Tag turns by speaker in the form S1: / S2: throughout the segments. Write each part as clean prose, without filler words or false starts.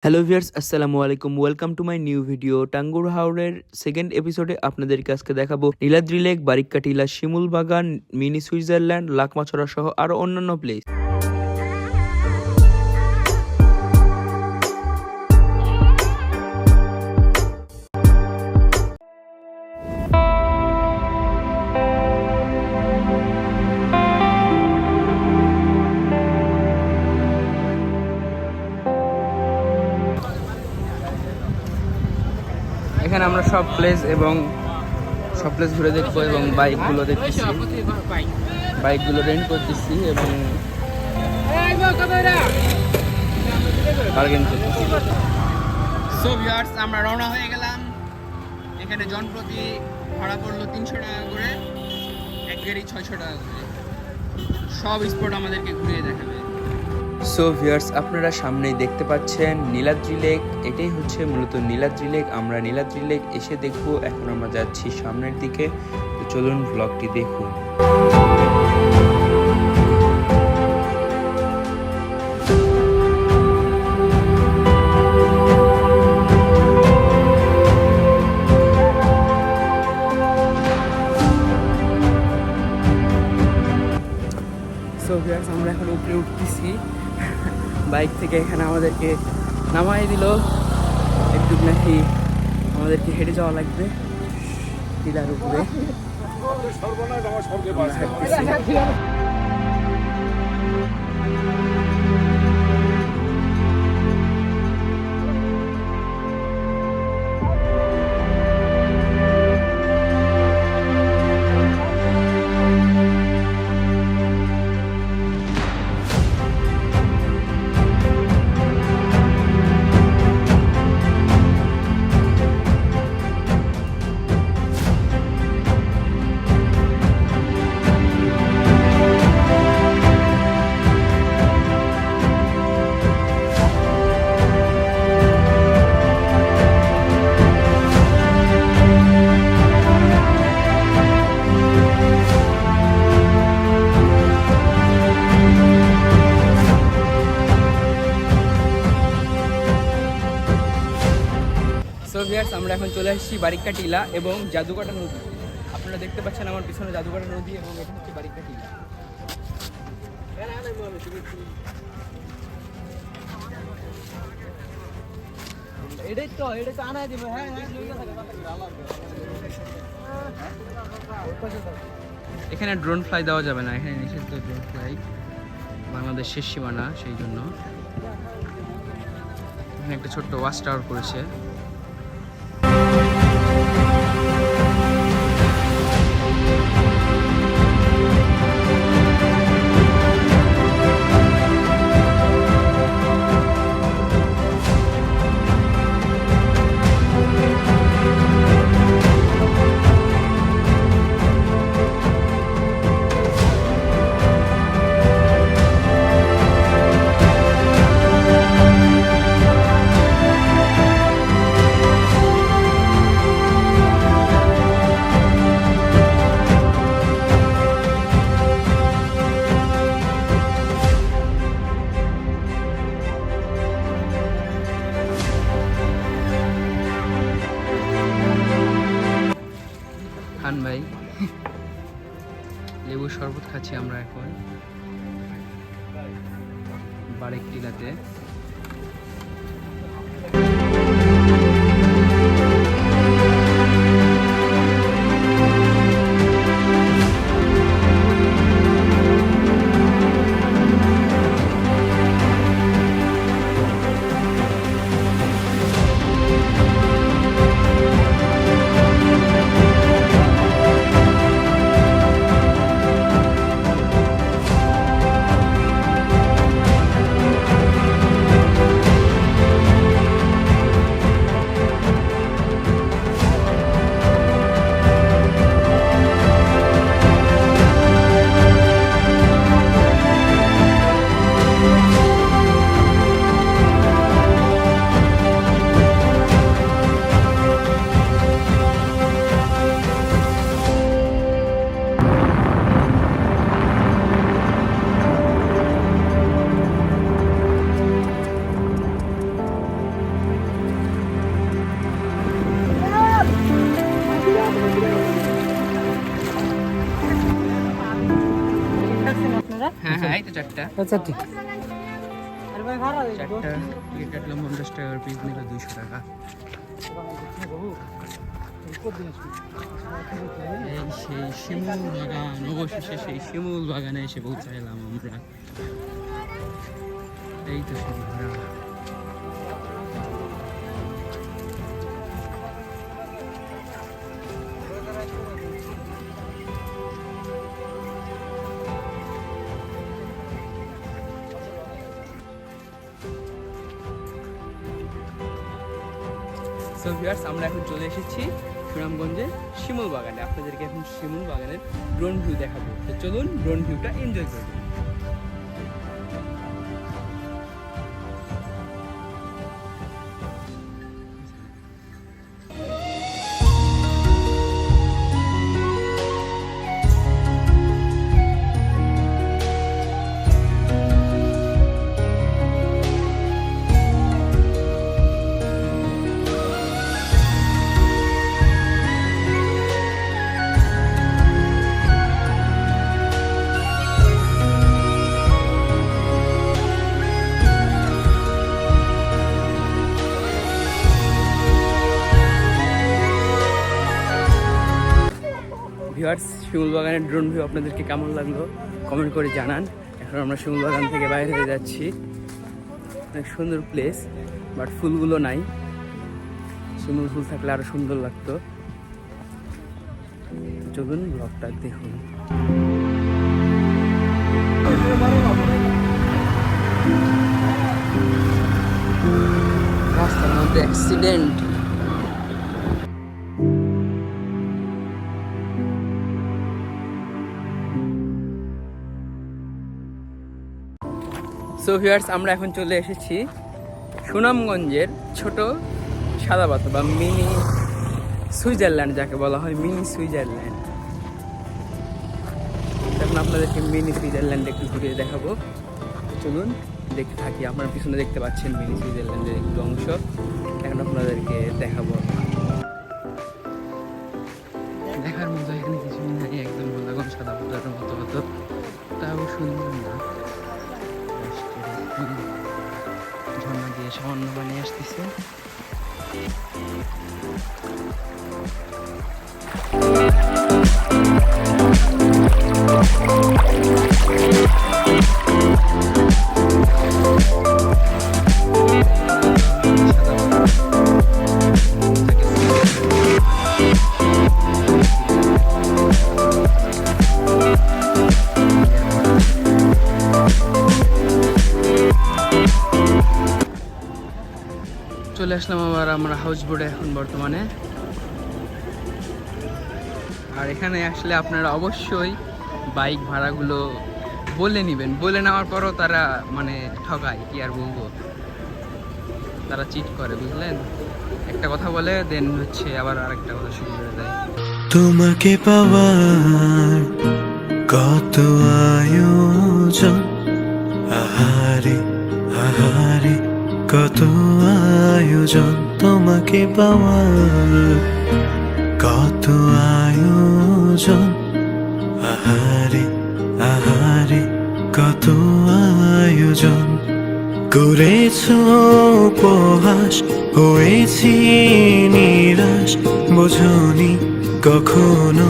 S1: Hello viewers, আসসালামু আলাইকুম। Welcome to my new video. Tanguar হাওরের সেকেন্ড এপিসোডে আপনাদেরকে আজকে দেখাবো নীলাদ্রি লেক, বারিক্কা টিলা, শিমুল বাগান, মিনি সুইজারল্যান্ড, লাকমাছড়া সহ আরো অন্যান্য প্লেস। এখানে আমরা সব প্লেস ঘুরে দেখবো এবং বাইকগুলো দেখতেছি, বাইকগুলো রেন্ট করতেছি এবং বার্গেন করতেছি। সো ভিউয়ার্স, আমরা রওনা হয়ে গেলাম। এখানে জনপ্রতি ভাড়া পড়লো 300 টাকা করে, এক গাড়ি 600 টাকা করে। সব স্পট আমাদেরকে ঘুরিয়ে দেখাবে। সো ভিউয়ার্স, আপনারা সামনেই দেখতে পাচ্ছেন নীলাদ্রি লেক। এটাই হচ্ছে মূলত নীলাদ্রি লেক। আমরা নীলাদ্রি লেক এসে দেখবো। এখন আমরা যাচ্ছি সামনের দিকে, তো চলুন ব্লগটি দেখুন। সো ভিউয়ার্স, আমরা এখন উপরে উঠতেছি বাইক থেকে। এখানে আমাদেরকে নামাই দিল, একটু নাকি আমাদেরকে হেঁটে যাওয়া লাগবে টিলার উপরে। সো ভিউয়ার্স, আমরা এখন চলে আসছি বারিক্কা টিলা এবং জাদুকাটা নদী। আপনারা দেখতে পাচ্ছেন আমার পিছনে জাদুকাটা নদী এবং এটা হচ্ছে বারিক্কা টিলা। এখানে ড্রোন ফ্লাই দেওয়া যাবে না, এখানে নিষিদ্ধ ড্রোন ফ্লাই, বাংলাদেশের সীমানা, সেই জন্য এখানে একটা ছোট্ট ওয়াচ টাওয়ার করেছে। খান ভাই, লেবুর শরবত খাচ্ছি আমরা এখন বারিক্কা টিলাতে। এই তো 4টা।
S2: চারটি।
S1: 4টা টিকিট কাটলাম 50 টাকা, পিস নিল 200 টাকা। এই সেই শিমুল বাগান, অবশেষে সেই শিমুল বাগানে এসে পৌঁছাইলাম আমরা। এই তো সেই ঘোরা। সো ভিউয়ার্স, আমরা এখন চলে এসেছি সুনামগঞ্জের শিমুল বাগানে। আপনাদেরকে এখন শিমুল বাগানের ড্রোন ভিউ দেখাবো। তো চলুন ড্রোন ভিউটা এনজয় করুন। ভিউয়ার্স, শিমুল বাগানের ড্রোন ভিউ আপনাদেরকে কেমন লাগলো কমেন্ট করে জানান। এখন আমরা শিমুল বাগান থেকে বাইরে হয়ে যাচ্ছি। অনেক সুন্দর প্লেস, বাট ফুলগুলো নাই। শিমুল ফুল থাকলে আরো সুন্দর লাগতো। চলুন ব্লগটা দেখুন। রাস্তার মধ্যে অ্যাক্সিডেন্ট। সো ভিউয়ার্স, আমরা এখন চলে এসেছি সুনামগঞ্জের ছোট সাদা পাথর বা মিনি সুইজারল্যান্ড, যাকে বলা হয় মিনি সুইজারল্যান্ড। এখন আপনাদেরকে মিনি সুইজারল্যান্ড একটু ঘুরিয়ে দেখাবো। চলুন দেখতে থাকি। আপনারা পিছনে দেখতে পাচ্ছেন মিনি সুইজারল্যান্ডের একটু অংশ। এখন আপনাদেরকে দেখাবো। দেখার মতো এখানে কিছু নেই, একদম বলা সাদা পাথরের মতো হতো, তাও সুন্দর না। ঝর্ণা দিয়ে সামান্য বানিয়ে আসতেছে। চলে আসলাম আবার আমরা হাউস বোটে এখন বর্তমানে। আর এখানে আসলে আপনারা অবশ্যই বাইক ভাড়াগুলো বলে নেবেন। বলে নেওয়ার পরও তারা মানে ঠকায়, কি আর বলবো, তারা চিট করে, বুঝলেন। একটা কথা বলে দেন হচ্ছে আবার আরেকটা কথা শুরু করে দেয়।
S3: তোমাকে পাওয়ার কত আয়োজন, আহারে আহারে কত আয়োজন। তোমাকে পাওয়ার কত আয়োজন, আহারে আহারে কত আয়োজন। করেছো উপহাস, হয়েছি নিরাশ, বোঝনি কখনো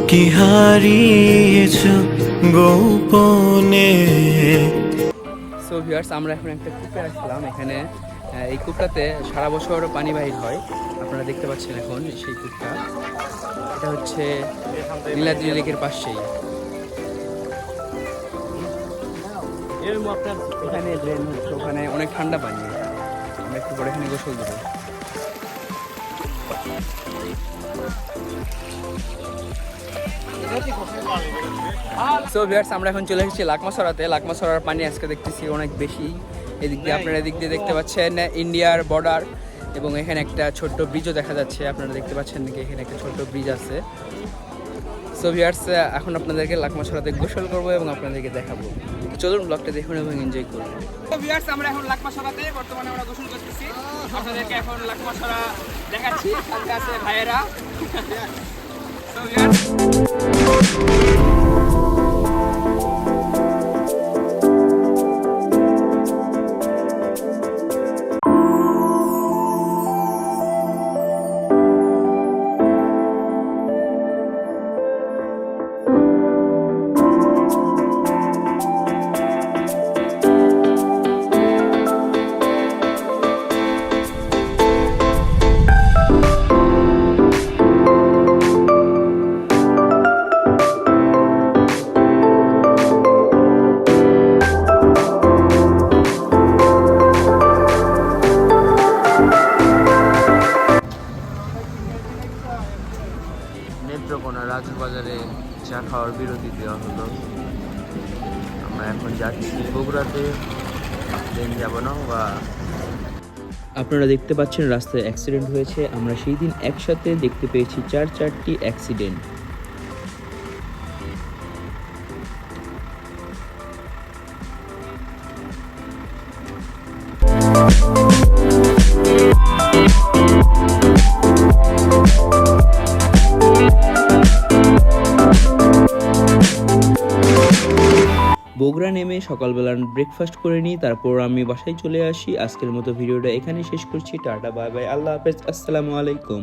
S3: কি হারিয়েছ গোপনে।
S1: সো ভিউয়ার্স, আমরা এখন একটা কূপে আসলাম। এখানে এই কূপটাতে সারা বছর পানি বাহির হয়। আপনারা দেখতে পাচ্ছেন এখন সেই কূপটা। এটা হচ্ছে নীলাদ্রি লেকের পাশেই। এখানে ড্রেন হচ্ছে, ওখানে অনেক ঠান্ডা পানি। আমরা একটু পরে এখানে গোসল দেবো। সো ভিউয়ার্স, আমরা এখন চলে এসেছি লাকমাছড়াতে। লাকমাছড়ার পানি আজকে দেখতেছি অনেক বেশি। এদিক দিয়ে আপনারা এদিক দিয়ে দেখতে পাচ্ছেন ইন্ডিয়ার বর্ডার, এবং এখানে একটা ছোট্ট ব্রিজও দেখা যাচ্ছে। আপনারা দেখতে পাচ্ছেন নাকি এখানে একটা ছোট্ট ব্রিজ আছে। সো ভিউয়ার্স, এখন আপনাদেরকে লাকমাছড়াতে গোসল করবো এবং আপনাদেরকে দেখাবো। চলুন ব্লগটা দেখুন এবং এনজয় করুন। সো ভিউয়ার্স, আমরা এখন লাকমাছড়াতে বর্তমানে আমরা গোসল করতেছি। আপনাদেরকে এখন লাকমাছড়া দেখাচ্ছি, সাথে আছে ভাইয়েরা। সো ভিউয়ার্স, রাজু বাজারে চা খাওয়ার বিরতি দেওয়া হলো। আমরা এখন যাচ্ছি বগুড়াতে, দেন যাব নওগাঁ। আপনারা দেখতে পাচ্ছেন রাস্তায় অ্যাক্সিডেন্ট হয়েছে। আমরা সেই দিন একসাথে দেখতে পেয়েছি 4টি অ্যাক্সিডেন্ট। বগুড়া নেমে সকালবেলা ব্রেকফাস্ট করে নিই, তারপর আমি বাসায় চলে আসি। আজকের মতো ভিডিওটা এখানে শেষ করছি। টাটা, বাই বাই, আল্লাহ হাফেজ, আসসালামু আলাইকুম।